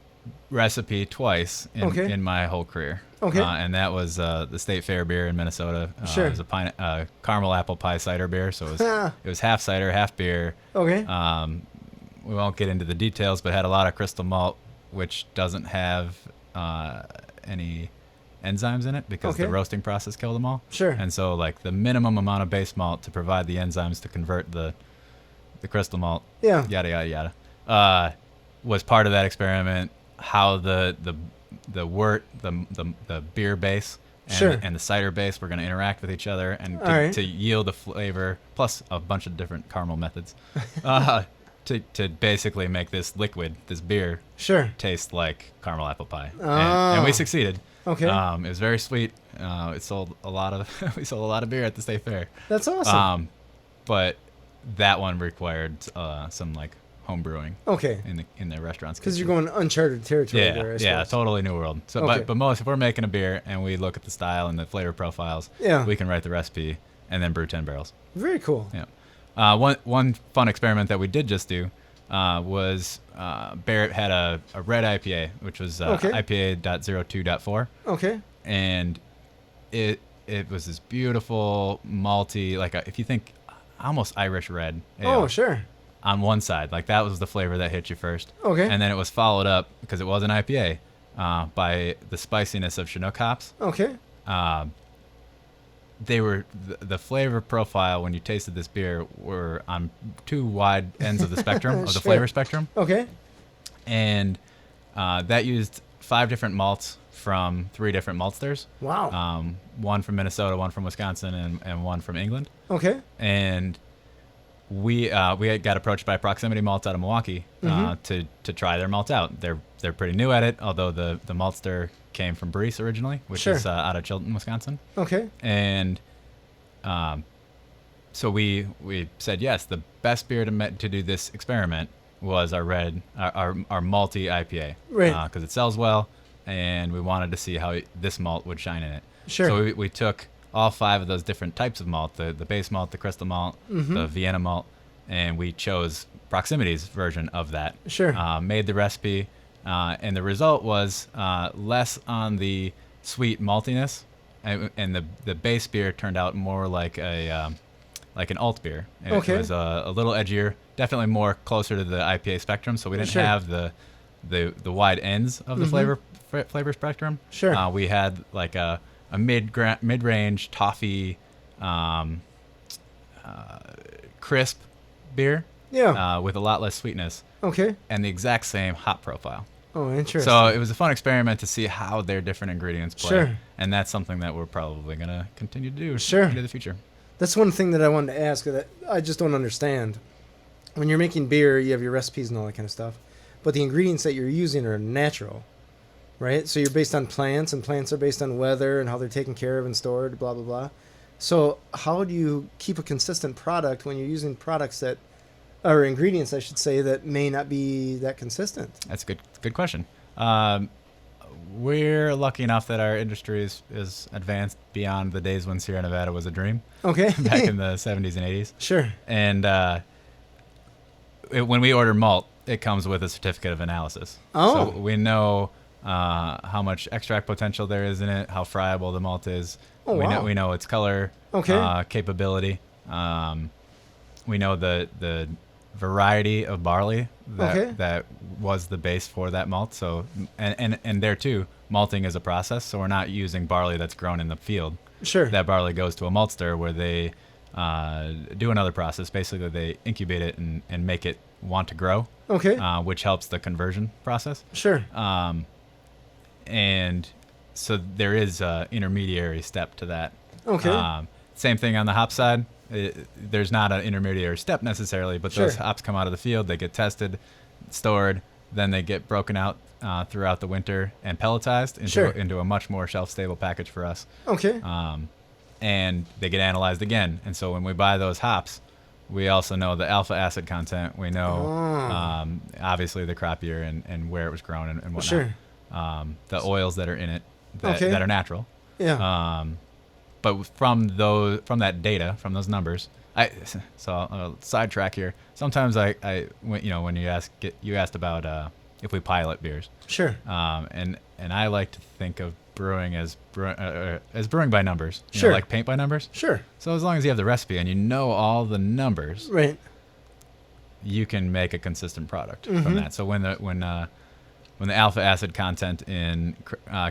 recipe twice in my whole career. Okay. And that was the State Fair beer in Minnesota. Sure. It was a caramel apple pie cider beer, so it was half cider, half beer. Okay. We won't get into the details, but had a lot of crystal malt, which doesn't have any enzymes in it because the roasting process killed them all. Sure. And so like the minimum amount of base malt to provide the enzymes to convert the crystal malt, yada, yada, yada, was part of that experiment. How the the wort, the beer base, and, Sure. and the cider base were going to interact with each other and Alright. to yield a flavor, plus a bunch of different caramel methods, to basically make this liquid, this beer, Sure. taste like caramel apple pie. Oh. And we succeeded. Okay. It was very sweet. It sold a lot of we sold a lot of beer at the state fair. That's awesome. But that one required some like home brewing Okay. in the restaurants. Because you're going uncharted territory Yeah, there, I yeah, suppose. totally new world. So, Okay. but most if we're making a beer and we look at the style and the flavor profiles, Yeah. we can write the recipe and then brew 10 barrels. Very cool. Yeah. One fun experiment that we did just do was Barrett had a red IPA, which was Okay. IPA.02.4, Okay. and it was this beautiful malty, like if you think almost Irish red ale Oh, sure. on one side, like that was the flavor that hit you first. Okay. And then it was followed up, because it was an IPA, by the spiciness of Chinook hops. Okay. They were the flavor profile when you tasted this beer were on two wide ends of the spectrum of the Sure. flavor spectrum, Okay. and that used 5 different malts from 3 different maltsters. Wow. One from Minnesota, one from Wisconsin, and one from England. Okay. And we had got approached by Proximity Malts out of Milwaukee to try their malt out. They're pretty new at it, although the maltster came from Brewery originally, which Sure. is out of Chilton, Wisconsin. Okay. And so we said yes. The best beer to do this experiment was our malty IPA, Right. Because it sells well, and we wanted to see how this malt would shine in it. Sure. So we took all 5 of those different types of malt, the base malt, the crystal malt, the Vienna malt, and we chose Proximity's version of that. Sure. Made the recipe, and the result was less on the sweet maltiness, and the base beer turned out more like an alt beer. It Okay. was a little edgier, definitely more closer to the IPA spectrum, so we didn't Sure. have the wide ends of the flavor spectrum. Sure. We had like a mid-range toffee, crisp beer, Yeah. with a lot less sweetness, Okay. and the exact same hop profile. Oh, interesting. So it was a fun experiment to see how their different ingredients play. Sure. And that's something that we're probably going to continue to do Sure. into the future. That's one thing that I wanted to ask that I just don't understand. When you're making beer, you have your recipes and all that kind of stuff, but the ingredients that you're using are natural, right? So you're based on plants, and plants are based on weather and how they're taken care of and stored, blah, blah, blah. So how do you keep a consistent product when you're using products that, or ingredients, I should say, that may not be that consistent? That's a good question. We're lucky enough that our industry is advanced beyond the days when Sierra Nevada was a dream, Okay. back in the 70s and 80s. Sure. And when we order malt, it comes with a certificate of analysis. Oh. So we know how much extract potential there is in it, how friable the malt is. Oh, wow. We know its color, Okay. capability. We know the variety of barley that was the base for that malt. So and there too, malting is a process. So we're not using barley that's grown in the field. Sure. That barley goes to a maltster where they do another process. Basically, they incubate it and make it want to grow, Okay. which helps the conversion process. Sure. And so there is an intermediary step to that. Okay. Same thing on the hop side. There's not an intermediary step necessarily, but those Sure. hops come out of the field, they get tested, stored, then they get broken out throughout the winter and pelletized Sure. into a much more shelf-stable package for us. Okay. And they get analyzed again. And so when we buy those hops, we also know the alpha acid content. We know, obviously, the crop year and where it was grown and whatnot. Sure. The oils that are in it that Okay. are natural. Yeah. But from that data, from those numbers, I'll sidetrack here. Sometimes when you asked about if we pilot beers, Sure. and I like to think of brewing as brewing by numbers, Sure. like paint by numbers. Sure. So as long as you have the recipe and you know all the numbers, Right. you can make a consistent product from that. So when the alpha acid content in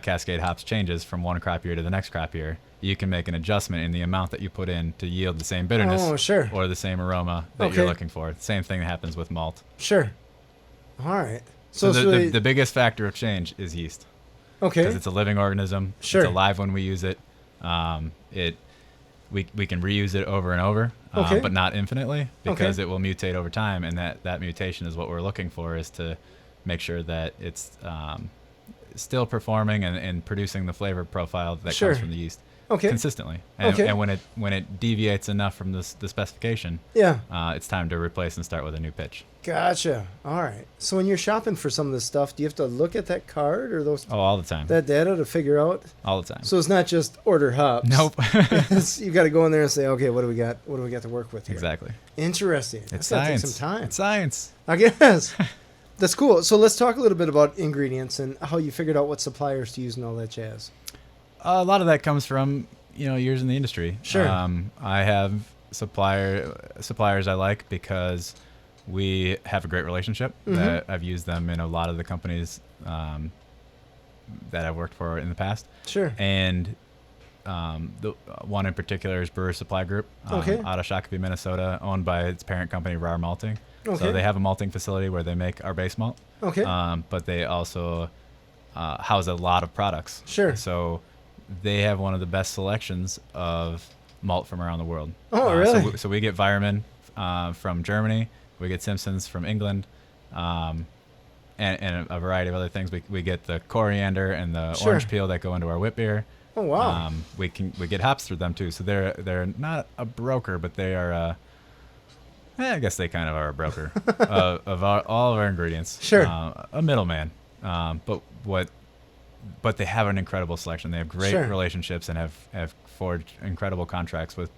Cascade hops changes from one crop year to the next crop year, you can make an adjustment in the amount that you put in to yield the same bitterness Oh, sure. or the same aroma that Okay. you're looking for. Same thing happens with malt. Sure. All right. So it's really, the biggest factor of change is yeast. Okay. Because it's a living organism. Sure. It's alive when we use it. We can reuse it over and over, Okay. but not infinitely, because Okay. it will mutate over time, and that mutation is what we're looking for, is to make sure that it's still performing and producing the flavor profile that Sure. comes from the yeast Okay. consistently. And, Okay. and when it deviates enough from the specification, Yeah. it's time to replace and start with a new pitch. Gotcha. All right. So when you're shopping for some of this stuff, do you have to look at that card or Oh, all the time. that data to figure out? All the time. So it's not just order hops. Nope. You got to go in there and say, okay, what do we got? What do we got to work with here? Exactly. Interesting. It's That's gonna science. take some time. It's science. I guess. That's cool. So let's talk a little bit about ingredients and how you figured out what suppliers to use and all that jazz. A lot of that comes from years in the industry. Sure. I have suppliers I like because we have a great relationship. That I've used them in a lot of the companies that I've worked for in the past. Sure. And the one in particular is Brewer Supply Group, Okay. out of Shakopee, Minnesota, owned by its parent company, Rar Malting. Okay. So they have a malting facility where they make our base malt. Okay. But they also house a lot of products. Sure. So they have one of the best selections of malt from around the world. Oh, really? So we get Weirmann from Germany. We get Simpsons from England. And a variety of other things. We get the coriander and the Sure. orange peel that go into our wheat beer. Oh, wow. We get hops through them too. So they're not a broker, but they are. I guess they kind of are a broker of all of our ingredients. Sure. A middleman. But they have an incredible selection. They have great Sure. relationships and have forged incredible contracts with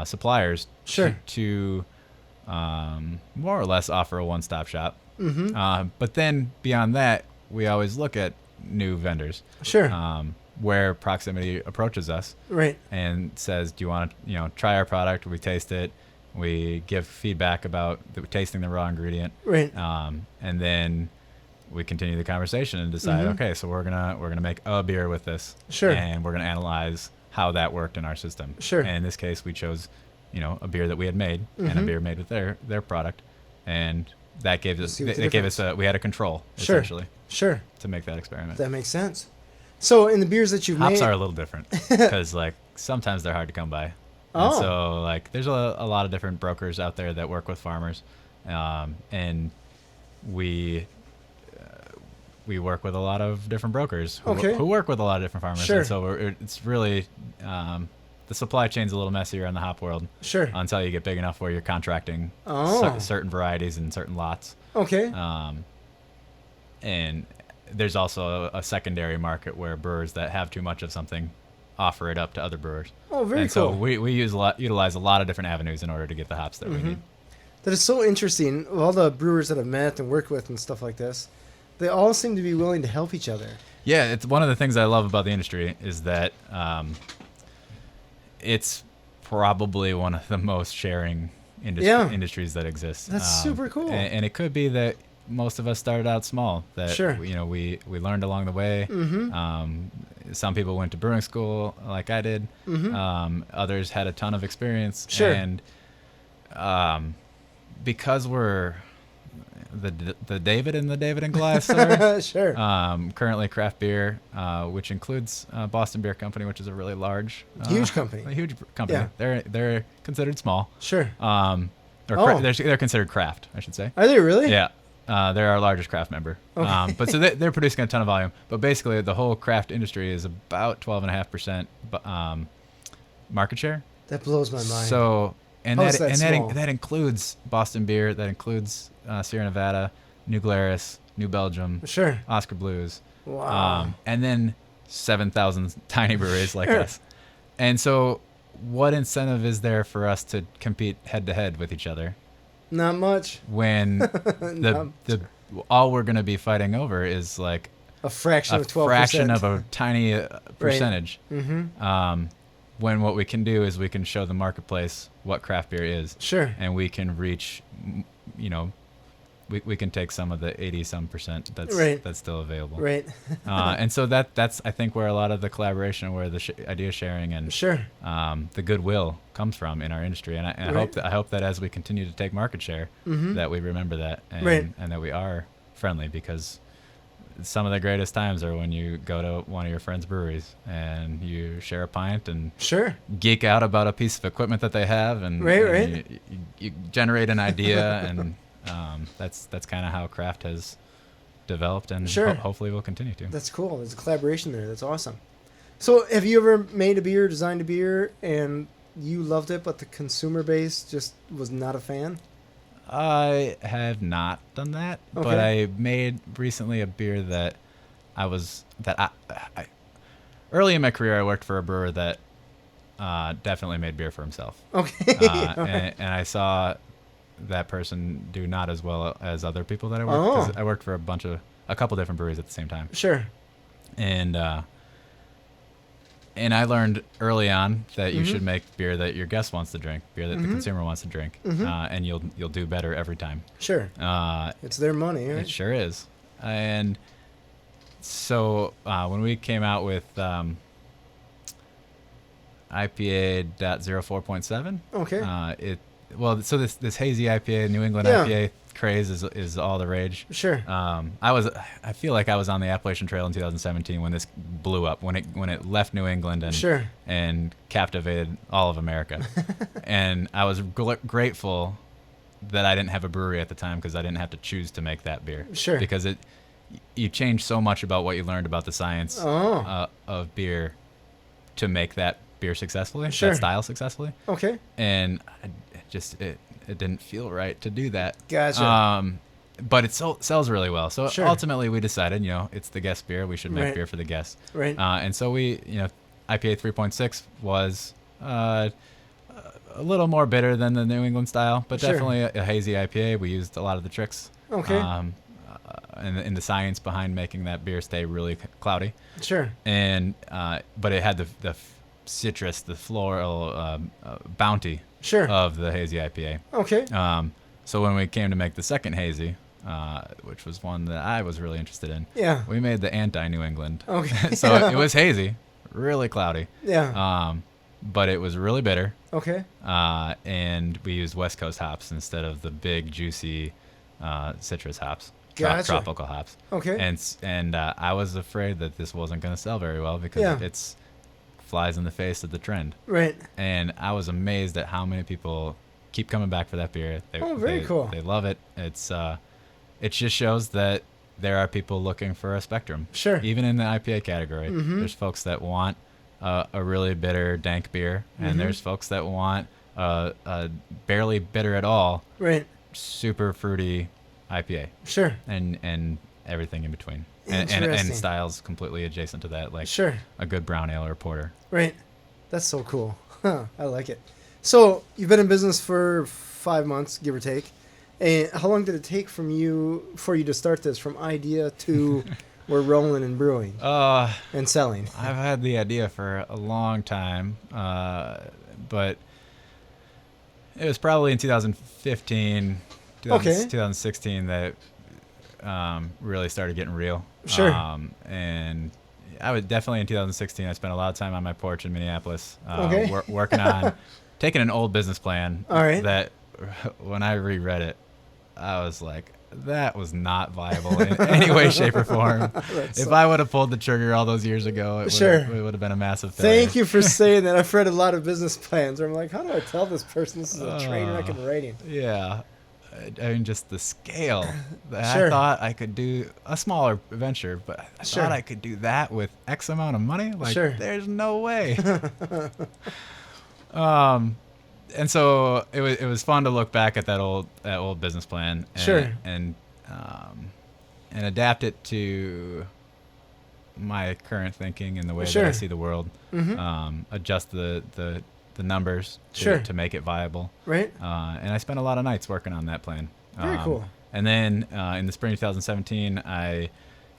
suppliers. Sure. To more or less offer a one-stop shop. Mm-hmm. But then beyond that, we always look at new vendors. Sure. Where proximity approaches us Right. and says, "Do you want to, try our product?" We taste it. We give feedback about tasting the raw ingredient. Right. And then we continue the conversation and decide, okay, so we're gonna make a beer with this. Sure. And we're gonna analyze how that worked in our system. Sure. And in this case, we chose, a beer that we had made and a beer made with their product, and that gave us See what the it gave us difference. we had a control Sure. essentially Sure. to make that experiment. That makes sense. So in the beers that you've Hops made, are a little different because sometimes they're hard to come by. And Oh. so there's a lot of different brokers out there that work with farmers, and we work with a lot of different brokers who work with a lot of different farmers. Sure. And so it's really the supply chain's a little messier in the hop world Sure. until you get big enough where you're contracting Oh. certain varieties and certain lots. Okay. And there's also a secondary market where brewers that have too much of something offer it up to other brewers. Oh, very and cool. so we utilize a lot of different avenues in order to get the hops that we need. That is so interesting. Of all the brewers that I've met and worked with and stuff like this, they all seem to be willing to help each other. Yeah, it's one of the things I love about the industry is that it's probably one of the most sharing industries that exist. That's super cool. And it could be that most of us started out small. That Sure. we learned along the way. Some people went to brewing school like I did. Others had a ton of experience. Sure. And because we're the David and Goliath story. Sure. Currently craft beer, which includes Boston Beer Company, which is a really large, Huge company. a huge company. Yeah. They're considered small. Sure. They're considered craft, I should say. Are they really? Yeah. They're our largest craft member. Okay. But so they're producing a ton of volume. But basically, the whole craft industry is about 12.5% market share. That blows my mind. So and How is that small? that includes Boston Beer, that includes Sierra Nevada, New Glarus, New Belgium, Sure. Oscar Blues, Wow. and then 7,000 tiny breweries like Sure. us. And so, what incentive is there for us to compete head to head with each other Not much. when the all we're going to be fighting over is like A fraction a of 12%. fraction of a tiny percentage? Mm-hmm. When what we can do is we can show the marketplace what craft beer is, Sure. and we can reach, we can take some of the 80-some% that's still available. Right. And so that's I think where a lot of the collaboration, where the idea sharing and Sure. the goodwill comes from in our industry. And I Right. hope that as we continue to take market share, that we remember that and, Right. and that we are friendly, because some of the greatest times are when you go to one of your friends' breweries and you share a pint and Sure. geek out about a piece of equipment that they have, and, Right. you generate an idea, and that's kind of how craft has developed, and Sure. hopefully will continue to. That's cool. There's a collaboration there. That's awesome. So, have you ever made a beer, designed a beer, and you loved it, but the consumer base just was not a fan? I have not done that, Okay. but I made recently a beer that I early in my career I worked for a brewer that definitely made beer for himself. Okay. And I saw that person do not as well as other people that I worked, because I worked for a couple different breweries at the same time. Sure. And I learned early on that you should make beer that your guest wants to drink, beer that the consumer wants to drink, and you'll do better every time. Sure. It's their money, right? It sure is. And so when we came out with IPA .04.7, Okay. so this hazy IPA, New England Yeah. IPA craze is all the rage. Sure. I feel like I was on the Appalachian Trail in 2017 when this blew up, when it left New England and Sure. and captivated all of America. And I was grateful that I didn't have a brewery at the time, because I didn't have to choose to make that beer. Sure. Because you change so much about what you learned about the science of beer to make that beer successfully, Sure. that style successfully. Okay. And it didn't feel right to do that. Gotcha. But it sells really well. So Sure. ultimately we decided, it's the guest beer. We should make Right. beer for the guests. Right. And so IPA 3.6 was a little more bitter than the New England style, but Sure. definitely a hazy IPA. We used a lot of the tricks. Okay. And the science behind making that beer stay really cloudy. Sure. And but it had the citrus, the floral bounty Sure. of the hazy IPA. Okay. So when we came to make the second hazy, which was one that I was really interested in, Yeah. we made the anti-New England. Okay. So it was hazy, really cloudy, Yeah. but it was really bitter, Okay. and we used West Coast hops instead of the big, juicy citrus hops, Gotcha. tropical hops. Okay. And I was afraid that this wasn't going to sell very well, because Yeah. it's flies in the face of the trend. Right. And I was amazed at how many people keep coming back for that beer. Very cool. They love it. It just shows that there are people looking for a spectrum. Sure. Even in the IPA category, there's folks that want a really bitter, dank beer, and there's folks that want a barely bitter at all, Right. super fruity IPA, Sure. and everything in between. And Interesting. styles completely adjacent to that, like Sure. a good brown ale or porter. Right. That's so cool. Huh. I like it. So you've been in business for 5 months, give or take. And how long did it take for you to start this, from idea to we're rolling and brewing and selling? I've had the idea for a long time, but it was probably in 2015, 2016 that really started getting real. Sure. And I would definitely in 2016, I spent a lot of time on my porch in Minneapolis, working on taking an old business plan. All right. That when I reread it, I was like, that was not viable in any way, shape, or form. If I would have pulled the trigger all those years ago, it would have been a massive failure. Thank you for saying that. I've read a lot of business plans where I'm like, how do I tell this person this is a train wreck in writing? Yeah. I mean, just the scale. Sure. I thought I could do a smaller venture, but I thought I could do that with X amount of money. Like, there's no way. And so it was fun to look back at that old business plan and adapt it to my current thinking and the way that I see the world. Adjust the numbers to make it viable. Right. And I spent a lot of nights working on that plan. Very cool. And then in the spring of 2017, I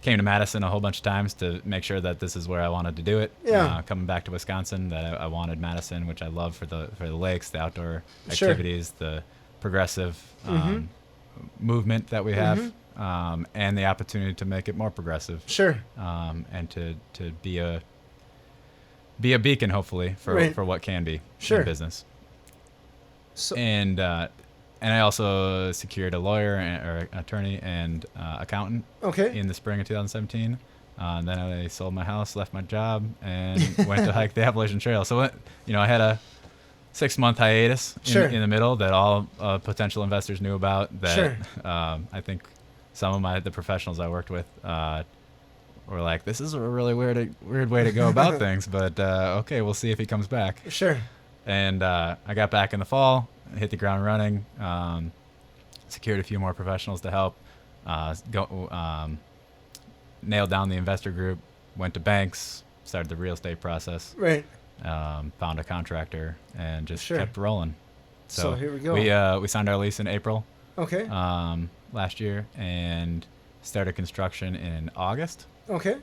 came to Madison a whole bunch of times to make sure that this is where I wanted to do it. Yeah. Coming back to Wisconsin, that I wanted Madison, which I love for the lakes, the outdoor activities, the progressive movement that we have, and the opportunity to make it more progressive. Sure. And to be a beacon, hopefully, for what can be in business. So, and And I also secured a lawyer or attorney and accountant in the spring of 2017. Then I sold my house, left my job, and went to hike the Appalachian Trail. So, I had a 6-month hiatus in the middle that all potential investors knew about. That I think some of the professionals I worked with were like, "This is a really weird way to go about things," but okay, we'll see if he comes back. Sure. And I got back in the fall, hit the ground running, secured a few more professionals to help, nailed down the investor group, went to banks, started the real estate process, right? Found a contractor, and just kept rolling. So here we go. We signed our lease in April. Okay. Last year, and started construction in August. Okay.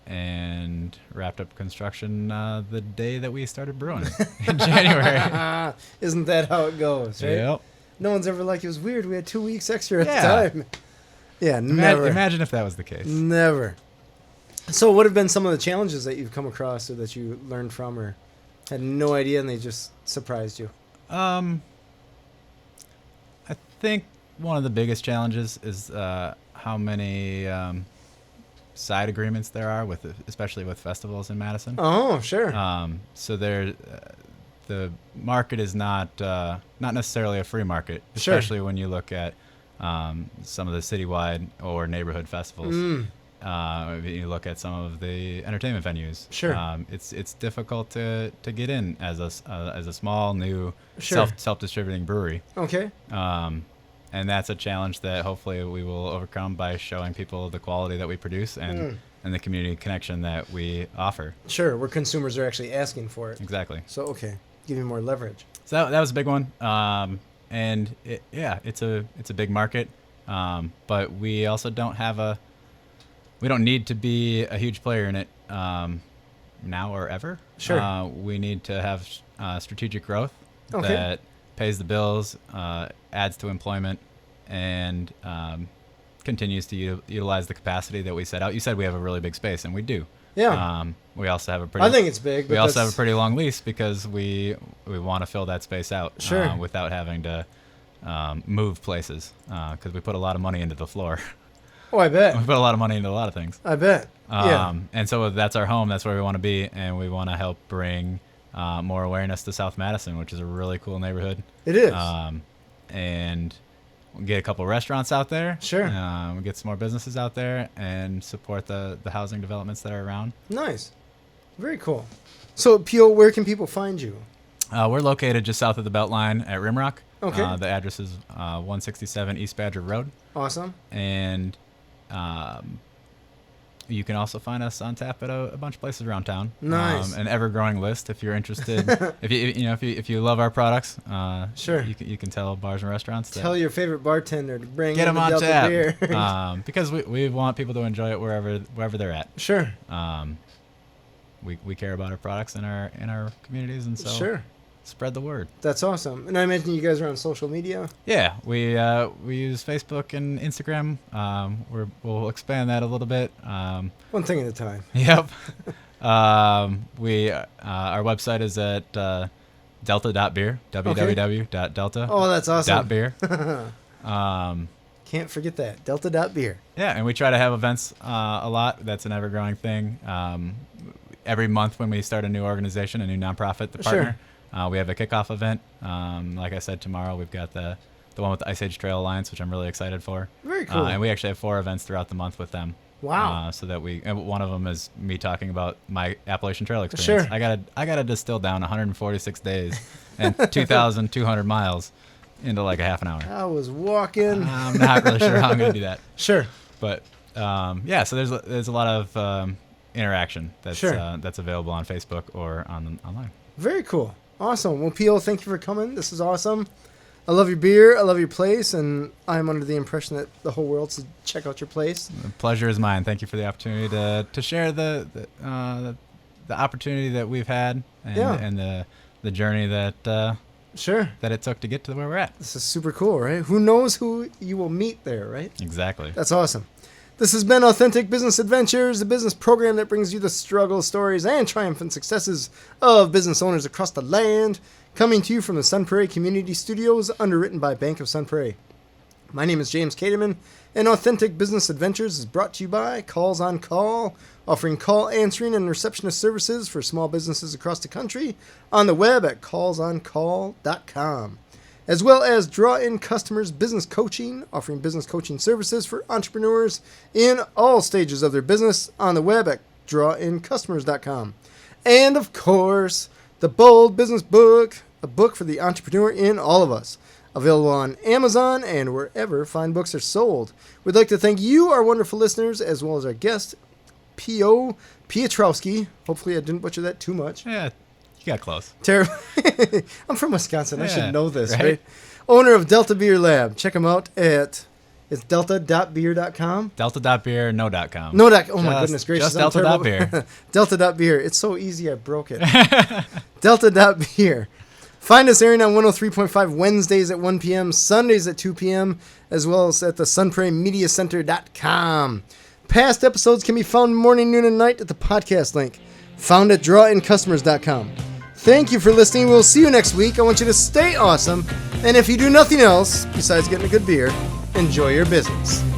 And wrapped up construction the day that we started brewing in January. Isn't that how it goes, right? Yep. No one's ever like, it was weird. We had 2 weeks extra at the time. Yeah, never. Imagine if that was the case. Never. So what have been some of the challenges that you've come across or that you learned from or had no idea and they just surprised you? I think one of the biggest challenges is how many side agreements there are especially with festivals in Madison. Oh, sure. So the market is not necessarily a free market, especially when you look at some of the citywide or neighborhood festivals. You look at some of the entertainment venues. Sure. It's difficult to get in as a small new self-distributing brewery. Okay. And that's a challenge that hopefully we will overcome by showing people the quality that we produce and the community connection that we offer. Sure, where consumers are actually asking for it. Exactly. So, okay, give you more leverage. So that was a big one. And it's a big market. But we also we don't need to be a huge player in it now or ever. Sure. We need to have strategic growth that pays the bills, adds to employment, and continues to utilize the capacity that we set out. You said we have a really big space, and we do. Yeah. We also have a pretty. I think it's big. We also have a pretty long lease because we want to fill that space out. Sure. Without having to move places because we put a lot of money into the floor. Oh, I bet. We put a lot of money into a lot of things. I bet. And so that's our home. That's where we want to be, and we want to help bring more awareness to South Madison, which is a really cool neighborhood. It is. And we'll get a couple restaurants out there. Sure. We'll get some more businesses out there and support the housing developments that are around. Nice. Very cool. So, Pio, where can people find you? We're located just south of the Beltline at Rimrock. Okay. The address is 167 East Badger Road. Awesome. And you can also find us on tap at a bunch of places around town. Nice. An ever-growing list if you're interested. if you love our products, sure. You can tell bars and restaurants. Tell your favorite bartender to bring get in them on Delta tap beer. because we want people to enjoy it wherever they're at. Sure. We care about our products in our communities, and so sure. Spread the word. That's awesome. And I imagine you guys are on social media? Yeah, we use Facebook and Instagram. We'll expand that a little bit. One thing at a time. Yep. Our website is at delta.beer, www.delta. Oh, that's awesome. .beer. Can't forget that, delta.beer. Yeah, and we try to have events a lot. That's an ever-growing thing. Every month when we start a new organization, a new nonprofit to partner, we have a kickoff event. Like I said, tomorrow we've got the one with the Ice Age Trail Alliance, which I'm really excited for. Very cool. And we actually have 4 events throughout the month with them. Wow. So that and one of them is me talking about my Appalachian Trail experience. Sure. I gotta distill down 146 days and 2,200 miles into like a half an hour. I was walking. I'm not really sure how I'm gonna do that. Sure. But so there's a lot of interaction that's available on Facebook or online. Very cool. Awesome. Well, Pio, thank you for coming. This is awesome. I love your beer. I love your place, and I'm under the impression that the whole world should check out your place. The pleasure is mine. Thank you for the opportunity to share the opportunity that we've had and the journey that that it took to get to where we're at. This is super cool, right? Who knows who you will meet there, right? Exactly. That's awesome. This has been Authentic Business Adventures, the business program that brings you the struggles, stories, and triumphant successes of business owners across the land. coming to you from the Sun Prairie Community Studios, underwritten by Bank of Sun Prairie. My name is James Caterman, and Authentic Business Adventures is brought to you by Calls on Call, offering call answering and receptionist services for small businesses across the country on the web at callsoncall.com, as well as Draw In Customers Business Coaching, offering business coaching services for entrepreneurs in all stages of their business on the web at drawincustomers.com. And of course, The Bold Business Book, a book for the entrepreneur in all of us. Available on Amazon and wherever fine books are sold. We'd like to thank you, our wonderful listeners, as well as our guest, P.O. Piotrowski. Hopefully I didn't butcher that too much. Yeah, you got close. I'm from Wisconsin. I should know this, right? Owner of Delta Beer Lab. Check him out at... It's delta.beer.com? Delta.beer, no.com. Oh my goodness gracious. Just delta.beer. Delta.beer. It's so easy I broke it. Delta.beer. Find us airing on 103.5 Wednesdays at 1 p.m., Sundays at 2 p.m., as well as at the sunprairiemediacenter.com. Past episodes can be found morning, noon, and night at the podcast link, found at drawincustomers.com. Thank you for listening. We'll see you next week. I want you to stay awesome, and if you do nothing else besides getting a good beer, enjoy your business.